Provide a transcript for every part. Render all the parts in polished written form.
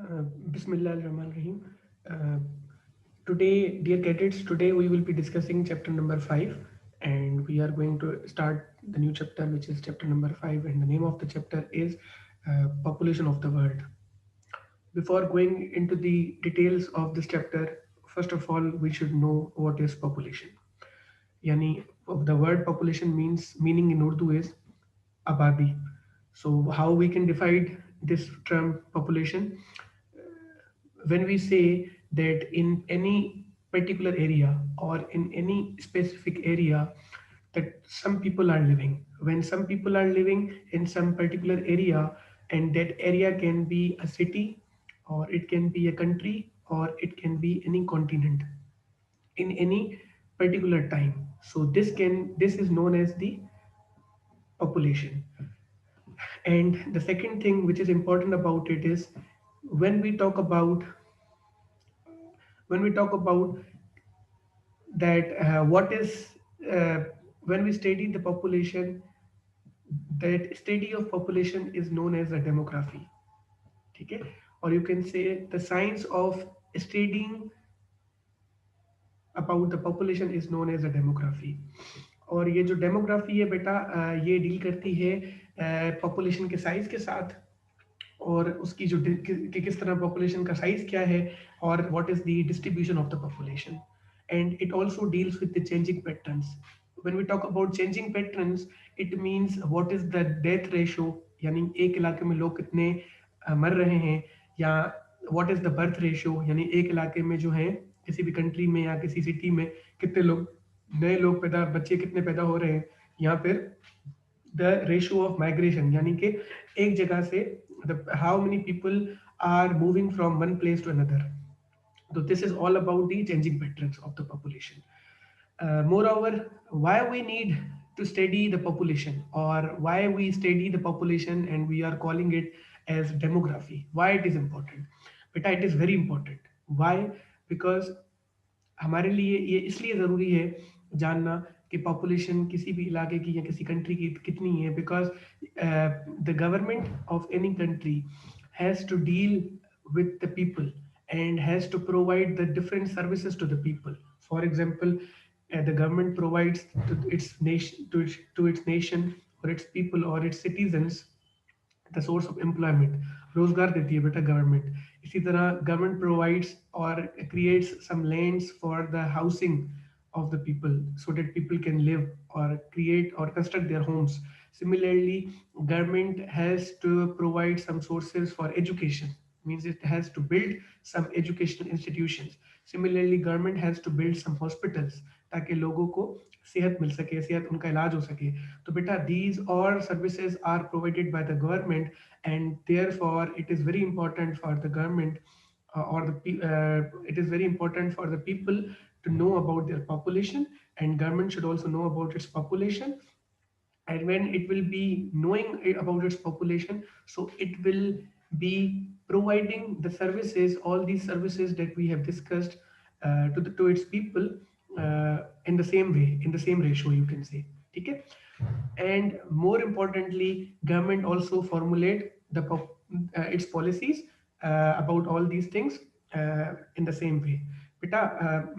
Bismillahirrahmanirrahim. Uh, dear cadets, today we will be discussing chapter number 5, and we are going to start the new chapter, which is chapter number 5, and the name of the chapter is Population of the World. Before going into the details of this chapter, first of all, we should know what is population. Yani, the word population meaning in Urdu is abadi. So, how we can define this term population? When we say that in any particular area or in any specific area that some people are living, when some people are living in some particular area, and that area can be a city or it can be a country or it can be any continent in any particular time. So this is known as the population. And the second thing which is important about it is when we talk about when we talk about that what is when we study the population, that study of population is known as a demography. ठीक है, or you can say the science of studying about the population is known as a demography. और ये जो demography है बेटा, ये deal करती है पॉपुलेशन के साइज के साथ, और उसकी जो कि किस तरह पॉपुलेशन का साइज क्या है, और what is the distribution of the population. And it also deals with the changing patterns. When we talk about changing patterns, it means what is the death ratio, यानी एक इलाके में लोग कितने मर रहे हैं, या what is the birth ratio, यानी एक इलाके में जो है किसी भी कंट्री में या किसी सिटी में कितने लोग नए लोग पैदा बच्चे कितने पैदा हो रहे हैं, या फिर द रेशियो ऑफ माइग्रेशन, यानी कि एक जगह से how many people are moving from one place to another. So this is all about the changing patterns of the population. Moreover, why we need to study the population, or why we study the population and we are calling it as demography. Why it is important? But it is very important. Why? Because हमारे लिए ये इसलिए ज़रूरी है जानना कि population किसी भी इलाके की या किसी कंट्री की कितनी है, because the government of any country has to deal with the people and has to provide the different services to the people. For example, the government provides to its nation to its nation or its people or its citizens the source of employment. रोजगार देती है बेटा government. इसी तरह government provides और creates some lands for the housing of the people so that people can live or create or construct their homes. Similarly, government has to provide some sources for education, means it has to build some educational institutions. Similarly, government has to build some hospitals ताकि लोगों को सेहत मिल सके, सेहत उनका इलाज हो सके. तो बेटा these all services are provided by the government, and therefore it is very important for the government it is very important for the people to know about their population, and government should also know about its population. And when it will be knowing about its population, so it will be providing the services, all these services that we have discussed to its people in the same way, in the same ratio, you can say. Okay. And more importantly, government also formulate its policies about all these things in the same way. बेटा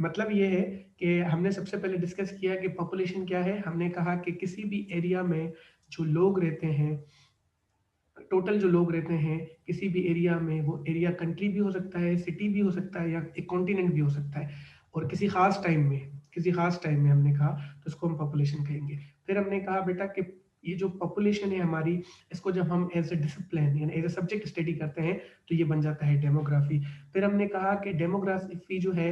मतलब ये है कि हमने सबसे पहले discuss किया कि पॉपुलेशन क्या है. हमने कहा कि किसी भी एरिया में जो लोग रहते हैं, टोटल जो लोग रहते हैं किसी भी एरिया में, वो एरिया कंट्री भी हो सकता है, सिटी भी हो सकता है, या एक कॉन्टिनेंट भी हो सकता है, और किसी खास टाइम में हमने कहा तो उसको हम पॉपुलेशन कहेंगे. फिर हमने कहा बेटा कि ये जो पॉपुलेशन है हमारी, इसको जब हम एज ए डिसिप्लिन यानी एज ए सब्जेक्ट स्टडी करते हैं तो ये बन जाता है डेमोग्राफी. फिर हमने कहा कि डेमोग्राफी जो है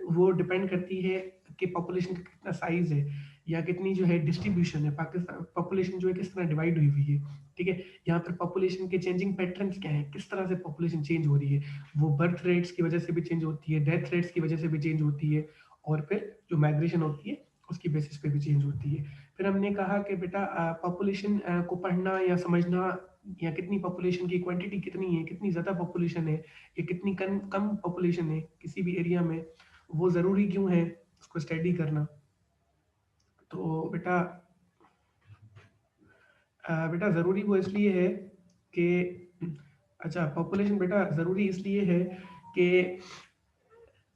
वो डिपेंड करती है कि पॉपुलेशन का कितना साइज है या कितनी जो है डिस्ट्रीब्यूशन है, पाकिस्तान पॉपुलेशन जो है किस तरह डिवाइड हुई हुई है. ठीक है, यहाँ पर पॉपुलेशन के चेंजिंग पैटर्न्स क्या है, किस तरह से पॉपुलेशन चेंज हो रही है. वो बर्थ रेट्स की वजह से भी चेंज होती है, डेथ रेट्स की वजह से भी चेंज होती है, और फिर जो माइग्रेशन होती है उसकी बेसिस पे भी चेंज होती है. फिर हमने कहा कि बेटा पॉपुलेशन को पढ़ना या समझना, या कितनी पॉपुलेशन की क्वांटिटी कितनी है, कितनी ज़्यादा पॉपुलेशन है या कितनी कम पॉपुलेशन है किसी भी एरिया में, वो ज़रूरी क्यों है उसको स्टडी करना. तो बेटा ज़रूरी वो इसलिए है कि अच्छा, पॉपुलेशन बेटा ज़रूरी इसलिए है कि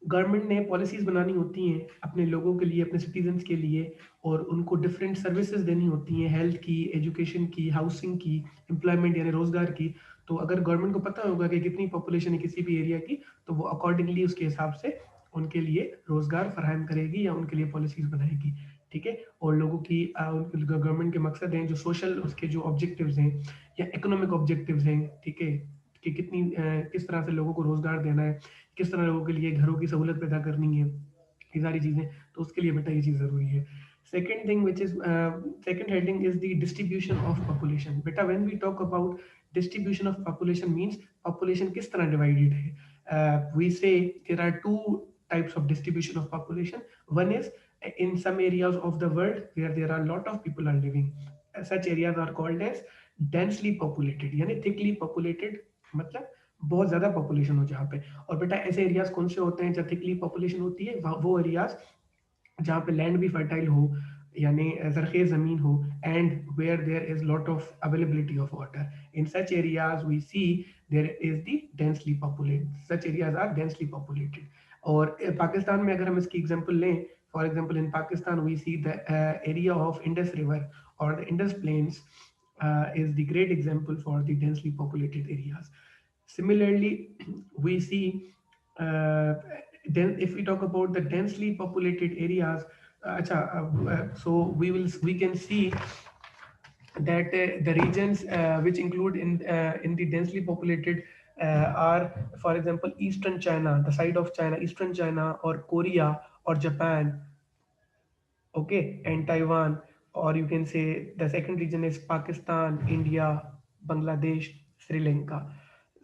गवर्नमेंट ने पॉलिसीज़ बनानी होती हैं अपने लोगों के लिए, अपने सिटीजन्स के लिए, और उनको डिफरेंट सर्विसेज देनी होती हैं, हेल्थ की, एजुकेशन की, हाउसिंग की, एम्प्लॉयमेंट यानी रोज़गार की। तो अगर गवर्नमेंट को पता होगा कि कितनी पॉपुलेशन है किसी भी एरिया की, तो वो अकॉर्डिंगली उसके हिसाब से उनके लिए रोज़गार फराहम करेगी या उनके लिए पॉलिसीज़ बनाएगी। ठीक है? और लोगों की गवर्नमेंट के मकसद हैं जो सोशल, उसके जो ऑब्जेक्टिव्स हैं या इकोनॉमिक ऑब्जेक्टिव्स हैं, ठीक है, कि किस तरह से लोगों को रोज़गार देना है, किस तरह लोगों के लिए घरों की सहूलत पैदा करनी है, ये सारी चीज़ें, तो उसके लिए बेटा ये चीज़ ज़रूरी है। Second thing which is second heading is the distribution of population. बेटा when we talk about distribution of population means population किस तरह डिवाइडेड है। We say there are two types of distribution of population. One is in some areas of the world where there are a lot of people are living. Such areas are called as densely populated, यानी thickly populated, मतलब बहुत ज़्यादा population हो जहाँ पे। और बेटा ऐसे एरियाज कौन से होते हैं जहाँ थिकली पॉपुलेशन होती है? वो एरियाज जहाँ पे लैंड भी फर्टाइल हो, यानी ज़रख़ेज़ ज़मीन हो, and where there is lot of availability of water. In such areas we see there is the densely populated, such areas are densely populated. और पाकिस्तान में अगर हम इसकी एग्जांपल लें, for example in Pakistan we see the area of Indus river और the Indus plains is the great example for the densely populated areas. Similarly, we see then if we talk about the densely populated areas, so we can see that the regions which include in the densely populated are, for example, eastern China, the side of China, eastern China, or Korea, or Japan, okay, and Taiwan. Or you can say the second region is Pakistan, India, Bangladesh, Sri Lanka.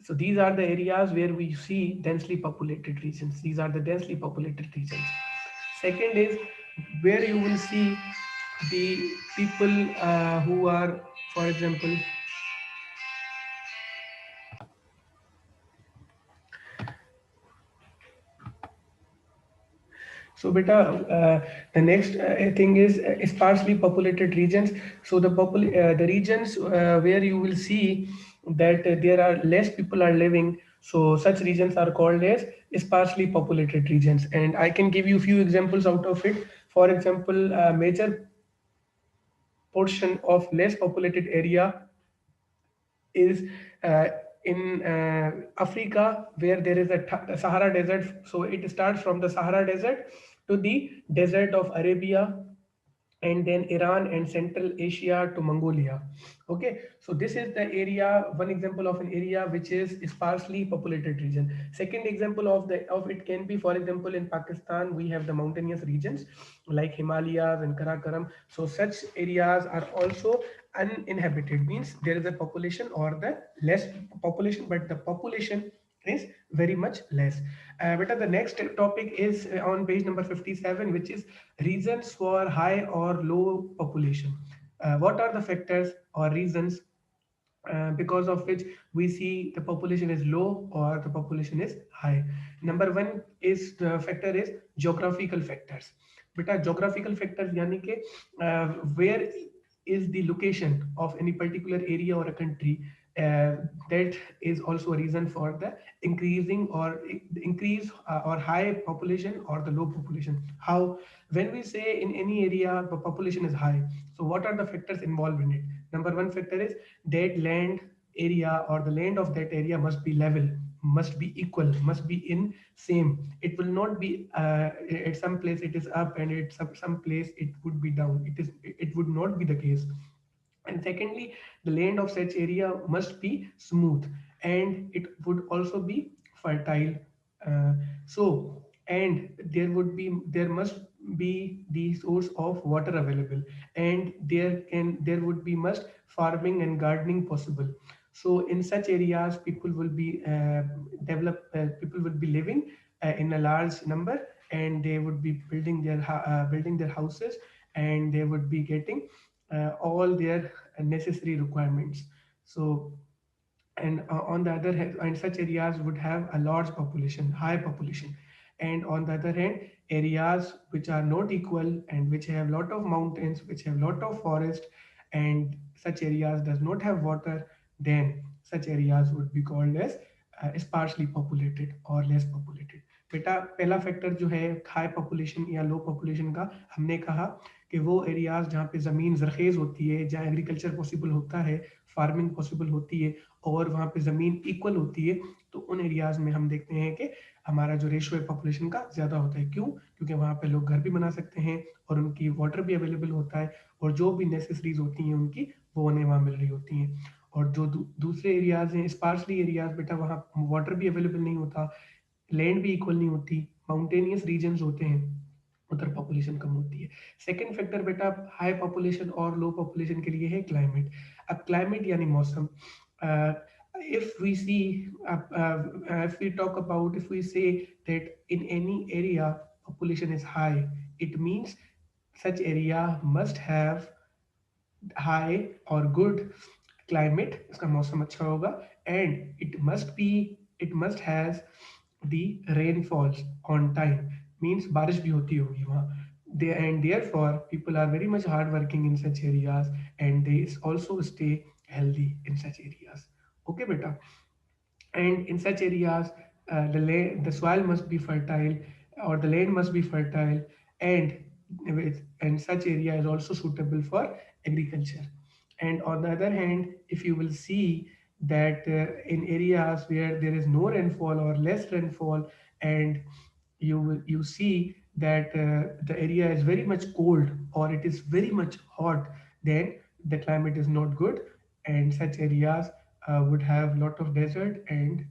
So these are the areas where we see densely populated regions. These are the densely populated regions. Second is where you will see the people who are, for example, so beta, the next thing is sparsely populated regions. So the regions where you will see that there are less people are living. So such regions are called as sparsely populated regions. And I can give you a few examples out of it. For example, a major portion of less populated area is in Africa, where there is a Sahara Desert. So it starts from the Sahara Desert to the Desert of Arabia, and then Iran and Central Asia to Mongolia. Okay, so this is the area, one example of an area which is sparsely populated region. Second example of it can be, for example, in Pakistan we have the mountainous regions like Himalayas and Karakoram. So such areas are also uninhabited, means there is a population or the less population, but the population is very much less. But the next topic is on page number 57, which is reasons for high or low population. What are the factors or reasons because of which we see the population is low or the population is high? Number one is the factor is geographical factors. Beta geographical factors yani ke where is the location of any particular area or a country, uh, that is also a reason for the increasing or the increase or high population or the low population. How? When we say in any area the population is high, so what are the factors involved in it? Number one factor is that land area or the land of that area must be level, must be equal, must be in same. It will not be at some place it is up and at some place it would be down. It would not be the case. And secondly, the land of such area must be smooth and it would also be fertile. Uh, so, and there must be the source of water available, and there would be must farming and gardening possible. So in such areas people will be people would be living in a large number, and they would be building their houses, and they would be getting all their necessary requirements. So, and on the other hand, and such areas would have a large population, high population. And on the other hand, areas which are not equal and which have lot of mountains, which have lot of forest, and such areas does not have water, then such areas would be called as sparsely populated or less populated. बेटा पहला factor जो है high population या लो population का, हमने कहा कि वो एरियाज जहाँ पे ज़मीन ज़रखेज़ होती है, जहाँ एग्रीकल्चर पॉसिबल होता है, फार्मिंग पॉसिबल होती है और वहाँ पे ज़मीन इक्वल होती है, तो उन एरियाज में हम देखते हैं कि हमारा जो रेशो है पॉपुलेशन का ज़्यादा होता है। क्यों? क्योंकि वहाँ पे लोग घर भी बना सकते हैं और उनकी वाटर भी अवेलेबल होता है और जो भी नेसेसरीज होती हैं उनकी, वो उन्हें वहाँ मिल रही होती हैं। और जो दूसरे एरियाज हैं, स्पार्सली एरियाज, बेटा वहाँ वाटर भी अवेलेबल नहीं होता, लैंड भी इक्वल नहीं होती, माउंटेनियस रीजन्स होते हैं, उधर पॉपुलेशन कम होती है। सेकंड फैक्टर बेटा हाई पॉपुलेशन और लो पॉपुलेशन के लिए है क्लाइमेट। अब क्लाइमेट यानी मौसम, if we see if we talk about, if we say that in any area population is high, it means such area must have high or good climate, इसका मौसम अच्छा होगा, and it must has the rainfalls on time, means बारिश भी होती होगी वहाँ, they, and therefore people are very much hard working in such areas and they also stay healthy in such areas. Okay beta, and in such areas the soil must be fertile or the land must be fertile, and and such area is also suitable for agriculture. And on the other hand, if you will see that in areas where there is no rainfall or less rainfall, and you see that the area is very much cold or it is very much hot, then the climate is not good, and such areas would have lot of desert and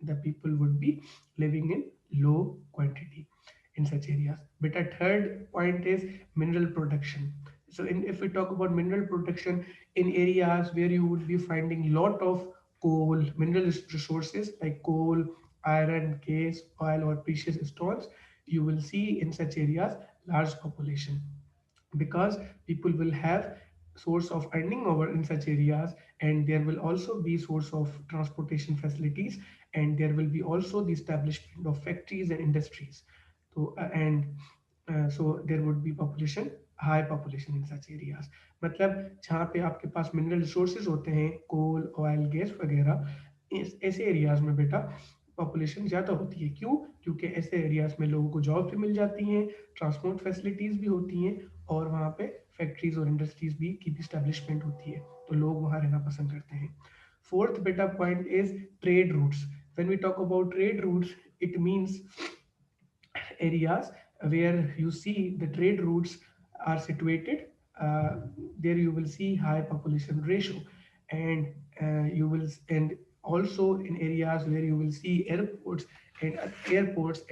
the people would be living in low quantity in such areas. But a third point is mineral production. So if we talk about mineral production in areas where you would be finding lot of coal, mineral resources like coal, iron, gas, oil or precious stones, you will see in such areas large population, because people will have source of earning over in such areas, and there will also be source of transportation facilities, and there will be also the establishment of factories and industries. So so there would be population, high population in such areas. मतलब जहाँ पे आपके पास mineral resources होते हैं, कोल, oil, gas वगैरह, ऐसे areas में बेटा पॉपुलेशन ज़्यादा होती है। क्यों? क्योंकि ऐसे एरियाज में लोगों को जॉब भी मिल जाती हैं, ट्रांसपोर्ट फैसिलिटीज़ भी होती हैं और वहाँ पे फैक्ट्रीज और इंडस्ट्रीज भी की भी स्टैब्लिशमेंट होती है, तो लोग वहाँ रहना पसंद करते हैं। फोर्थ बेटा point is trade routes. When we talk about trade routes, it means areas where you see the trade routes are situated, there you will see high population ratio, and you will, and also in areas where you will see airports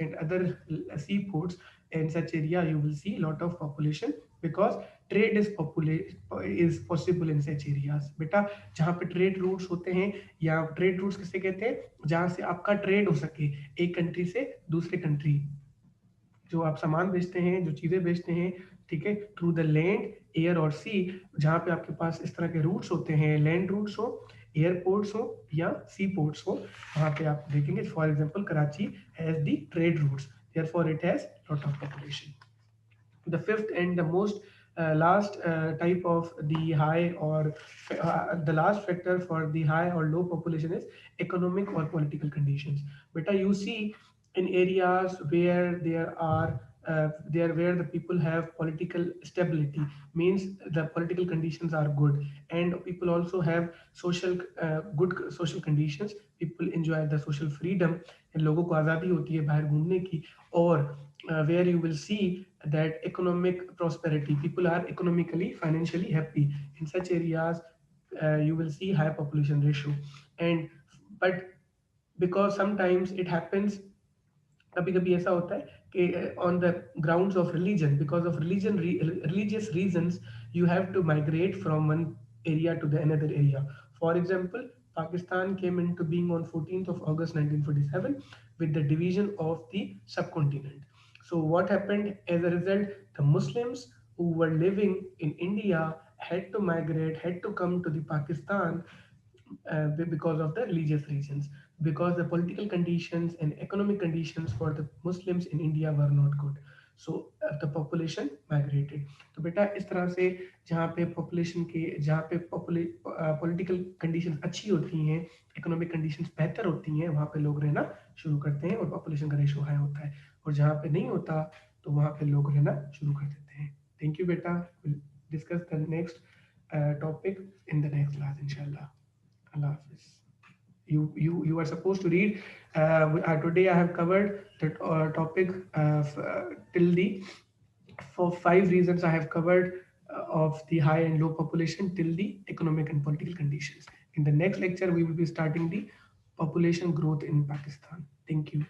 and other seaports, in such area you will see lot of population, because trade is possible in such areas. बेटा जहाँ पे trade routes होते हैं, या trade routes किसे कहते हैं, जहाँ से आपका ट्रेड हो सके एक कंट्री से दूसरे कंट्री, जो आप सामान बेचते हैं, जो चीज़ें बेचते हैं, ठीक है, थ्रू द लैंड, एयर और सी, जहाँ पे आपके पास इस तरह के रूट्स होते हैं, लैंड रूट्स हो, एयरपोर्ट्स हो या सी पोर्ट्स हो, वहाँ पे आप देखेंगे for example Karachi has the trade routes, therefore it has lot of population. The fifth and the most last type of the high or the last factor for the high or low population is economic or political conditions. But you see in areas where there are there where the people have political stability, means the political conditions are good, and people also have social good social conditions, people enjoy the social freedom, and लोगों को आज़ादी होती है बाहर घूमने की, और where you will see that economic prosperity, people are economically financially happy, in such areas you will see high population ratio. And but because sometimes it happens, कभी कभी ऐसा होता है कि on the grounds of religion, because of religion, religious reasons, you have to migrate from one area to the another area. For example, Pakistan came into being on 14th of August 1947 with the division of the subcontinent. So what happened as a result? The Muslims who were living in India had to migrate, had to come to the Pakistan because of the religious reasons, because the political conditions and economic conditions for the Muslims in India were not good. So the population migrated. तो बेटा इस तरह से जहाँ पे population के जहाँ पे पॉलिटिकल कंडीशन अच्छी होती हैं, इकोनॉमिक कंडीशंस बेहतर होती हैं, वहाँ पे लोग रहना शुरू करते हैं और पॉपुलेशन का रेशो हाई होता है, और जहाँ पे नहीं होता तो वहाँ पे लोग रहना शुरू कर देते हैं। थैंक यू बेटा, will discuss the next topic in the next class inshallah. Allah Hafiz. You are supposed to read. Today I have covered the topic till the for 5 reasons I have covered of the high and low population till the economic and political conditions. In the next lecture we will be starting the population growth in Pakistan. Thank you.